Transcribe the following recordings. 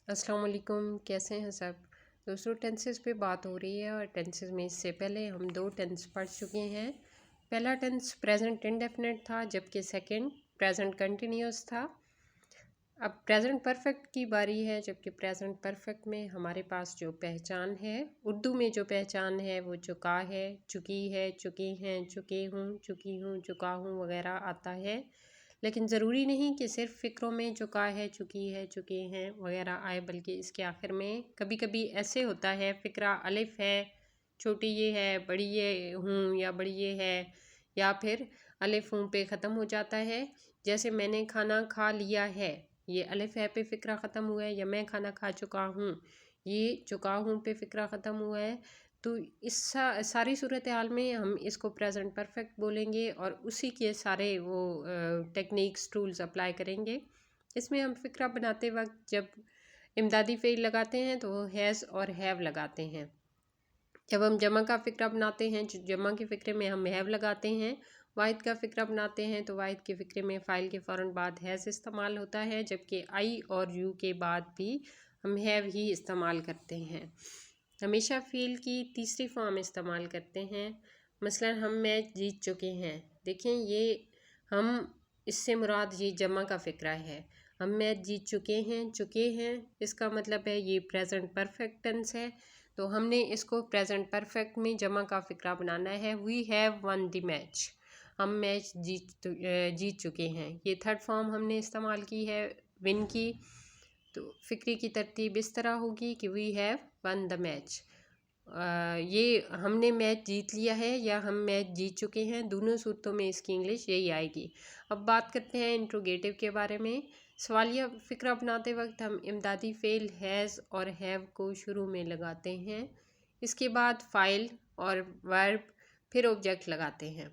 अस्सलाम वालेकुम, कैसे हैं सब दोस्तों। टेंसेस पे बात हो रही है और टेंसेस में इससे पहले हम दो टेंस पढ़ चुके हैं। पहला टेंस प्रेजेंट इंडेफिनिट था, जबकि सेकंड प्रेजेंट कंटिन्यूस था। अब प्रेजेंट परफेक्ट की बारी है, जबकि प्रेजेंट परफेक्ट में हमारे पास जो पहचान है, उर्दू में जो पहचान है वो चुका है, चुकी है, चुके हैं, चुके हूँ, चुकी हूँ, चुका हूँ वगैरह आता है। लेकिन ज़रूरी नहीं कि सिर्फ फ़िक्रों में चुका है, चुकी है, चुके हैं वगैरह आए, बल्कि इसके आखिर में कभी कभी ऐसे होता है फ़िक्रा अलिफ है, छोटी ये है, बड़ी ये हूँ या बड़ी ये है, या फिर अलिफ हूँ पे ख़त्म हो जाता है। जैसे मैंने खाना खा लिया है, ये अलिफ है पे फ़िक्रा ख़त्म हुआ है, या मैं खाना खा चुका हूँ, ये चुका हूँ पे फ़िक्रा ख़त्म हुआ है। तो इस सारी सूरत हाल में हम इसको प्रेजेंट परफेक्ट बोलेंगे और उसी के सारे वो टेक्निक्स टूल्स अप्लाई करेंगे। इसमें हम फ़िक्रा बनाते वक्त जब इमदादी फ़ेल लगाते हैं तो वो हैज़ और हैव लगाते हैं। जब हम जमा का फ़िक्रा बनाते हैं, जमा के फ़िक्रे में हम हैव लगाते हैं। वाहिद का फ़िक्रा बनाते हैं तो वाहिद के फ़िक्रे में फ़ाइल के फ़ौरन बाद हैज़ इस्तेमाल होता है, जबकि आई और यू के बाद भी हम हैव ही इस्तेमाल करते हैं। हमेशा फ़ील की तीसरी फॉर्म इस्तेमाल करते हैं। मसलन हम मैच जीत चुके हैं। देखें, ये हम इससे मुराद ये जमा का फ़िक्रा है। हम मैच जीत चुके हैं इसका मतलब है ये प्रेजेंट परफेक्ट टेंस है। तो हमने इसको प्रेजेंट परफेक्ट में जमा का फ़िक्रा बनाना है। We have won the match, हम मैच जीत चुके हैं। ये थर्ड फॉर्म हमने इस्तेमाल की है विन की। तो फ़िक्रे की तरतीब इस तरह होगी कि we have won the match. ये हमने मैच जीत लिया है या हम मैच जीत चुके हैं, दोनों सूरतों में इसकी इंग्लिश यही आएगी। अब बात करते हैं इंट्रोगेटिव के बारे में। सवालिया फ़िक्रा बनाते वक्त हम इमदादी फ़ेल हैज़ और हैव को शुरू में लगाते हैं। इसके बाद फ़ाइल और वर्ब, फिर ऑब्जेक्ट लगाते हैं।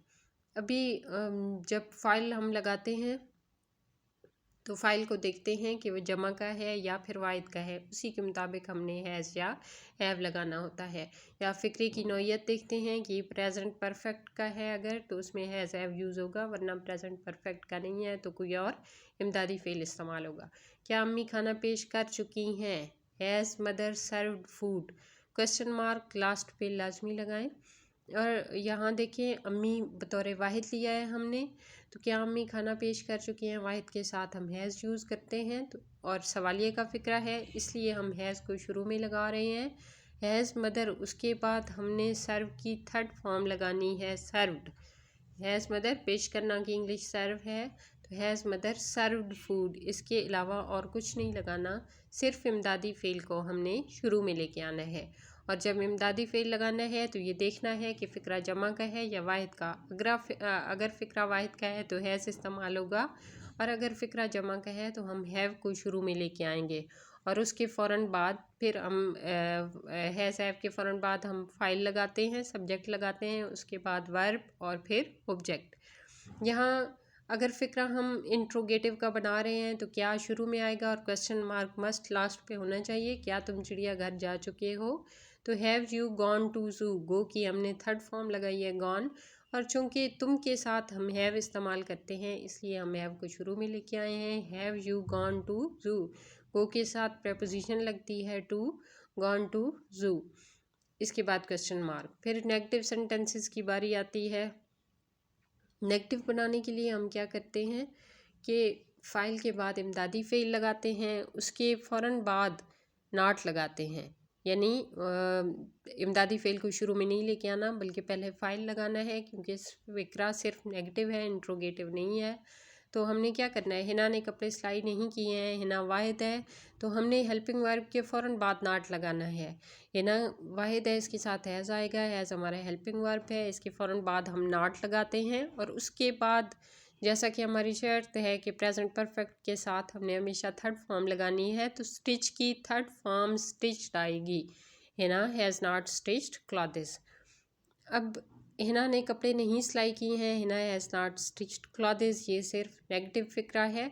अभी जब फ़ाइल हम लगाते हैं तो फ़ाइल को देखते हैं कि वो जमा का है या फिर वाहिद का है, उसी के मुताबिक हमने हैज़ या हैव लगाना होता है। या फ़िक्रे की नौइयत देखते हैं कि प्रेजेंट परफेक्ट का है अगर तो उसमें हैज़ हैव यूज़ होगा, वरना प्रेजेंट परफेक्ट का नहीं है तो कोई और इमदादी फ़ेल इस्तेमाल होगा। क्या अम्मी खाना पेश कर चुकी हैं? Has mother served food? Question mark last पे लाजमी लगाएं। और यहाँ देखिए, अम्मी बतौर वाहिद लिया है हमने, तो क्या अम्मी खाना पेश कर चुकी हैं, वाहिद के साथ हम हैज़ यूज़ करते हैं। तो और सवालिये का फ़िक्रा है, इसलिए हम हैज़ को शुरू में लगा रहे हैं। हैज़ मदर, उसके बाद हमने सर्व की थर्ड फॉर्म लगानी है सर्व्ड। हैज़ मदर पेश करना की इंग्लिश सर्व है, तो हैज़ मदर सर्व्ड फूड। इसके अलावा और कुछ नहीं लगाना, सिर्फ इमदादी फ़ेल को हमने शुरू में लेके आना है। और जब इमदादी फ़ेल लगाना है तो ये देखना है कि फ़िक्रा जमा का है या वाहिद का। अगर फ़िक्रा वाहिद का है तो हैज़ इस्तेमाल होगा, और अगर फ़िक्रा जमा का है तो हम हैव को शुरू में लेके आएंगे। और उसके फ़ौरन बाद फिर हम हैज़ हैव के फ़ौरन बाद हम फ़ाइल लगाते हैं, सब्जेक्ट लगाते हैं, उसके बाद वर्ब और फिर ऑब्जेक्ट। यहाँ अगर फ़िक्रा हम इंट्रोगेटिव का बना रहे हैं तो क्या शुरू में आएगा और क्वेश्चन मार्क मस्ट लास्ट पे होना चाहिए। क्या तुम चिड़ियाघर जा चुके हो? तो have you gone to zoo? Go की हमने थर्ड फॉर्म लगाई है गॉन, और चूँकि तुम के साथ हम हैव इस्तेमाल करते हैं इसलिए हम हैव को शुरू में लेके आए हैं। Have you gone to zoo? Go के साथ प्रपोजिशन लगती है टू, गॉन टू ज़ू। इसके बाद क्वेश्चन मार्क। फिर नेगेटिव सेंटेंसेस की बारी आती है। नेगेटिव बनाने के लिए हम क्या करते हैं कि फ़ाइल के बाद इमदादी फ़ेल लगाते हैं, उसके फ़ौरन बाद नॉट लगाते हैं। यानी इमदादी फ़ेल को शुरू में नहीं लेके आना, बल्कि पहले फ़ाइल लगाना है, क्योंकि फ़िक्रा सिर्फ नेगेटिव है, इंट्रोगेटिव नहीं है। तो हमने क्या करना है, हिना ने कपड़े सिलाई नहीं किए हैं, हिना वाहिद है, तो हमने हेल्पिंग वर्ब के फ़ौरन बाद नॉट लगाना है। हिना वाहिद है, इसके साथ हैज़ आएगा, हैज़ हमारा हेल्पिंग वर्ब है, इसके फ़ौरन बाद हम नॉट लगाते हैं। और उसके बाद जैसा कि हमारी शर्त है कि प्रेजेंट परफेक्ट के साथ हमने हमेशा थर्ड फॉर्म लगानी है, तो स्टिच की थर्ड फॉर्म स्टिच्ड आएगी। Hina has not stitched clothes. अब हिना ने कपड़े नहीं सिलाई किए हैं, Hina has not stitched clothes, ये सिर्फ नेगेटिव फ़िक्रा है।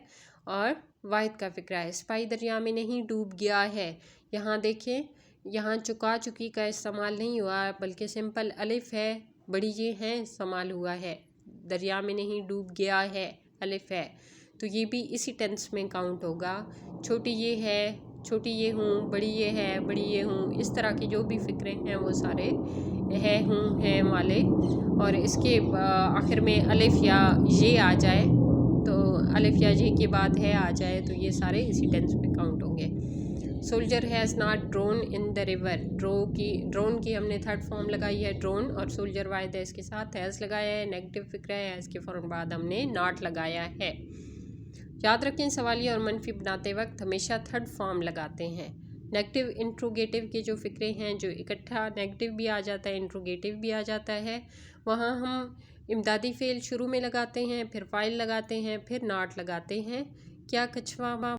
और वाहिद का फ़िक्रा है, सिपाही दरिया में नहीं डूब गया है। यहाँ देखें, यहाँ चुका चुकी का इस्तेमाल नहीं हुआ, बल्कि सिंपल अलिफ है, बड़ी ये है इस्तेमाल हुआ है। दरिया में नहीं डूब गया है, अलिफ है, तो ये भी इसी टेंस में काउंट होगा। छोटी ये है, छोटी ये हूँ, बड़ी ये है, बड़ी ये हूँ, इस तरह की जो भी फ़िक्रे हैं वो सारे है हूँ हैं वाले। और इसके आखिर में अलिफ या ये आ जाए, तो अलिफ या ये के बाद है आ जाए, तो ये सारे इसी टेंस पे काउंट होंगे। Soldier has not drone in the river, drone की हमने थर्ड फॉर्म लगाई है ड्रोन, और सोल्जर वाहिद है इसके साथ हैज़ लगाया है, नेगेटिव फिक्र है, हैज़ के फ़ौरन बाद हमने नॉट लगाया है। याद रखें सवालिया और मनफी बनाते वक्त हमेशा थर्ड फॉर्म लगाते हैं। नेगेटिव इंट्रोगेटिव के जो फ़िक्रे हैं, जो इकट्ठा नेगेटिव भी आ जाता है, इंट्रोगेटिव भी आ जाता है, वहाँ हम इमदादी फ़ेल शुरू में लगाते हैं, फिर फ़ाइल लगाते हैं, फिर नॉट लगाते हैं। क्या कछवा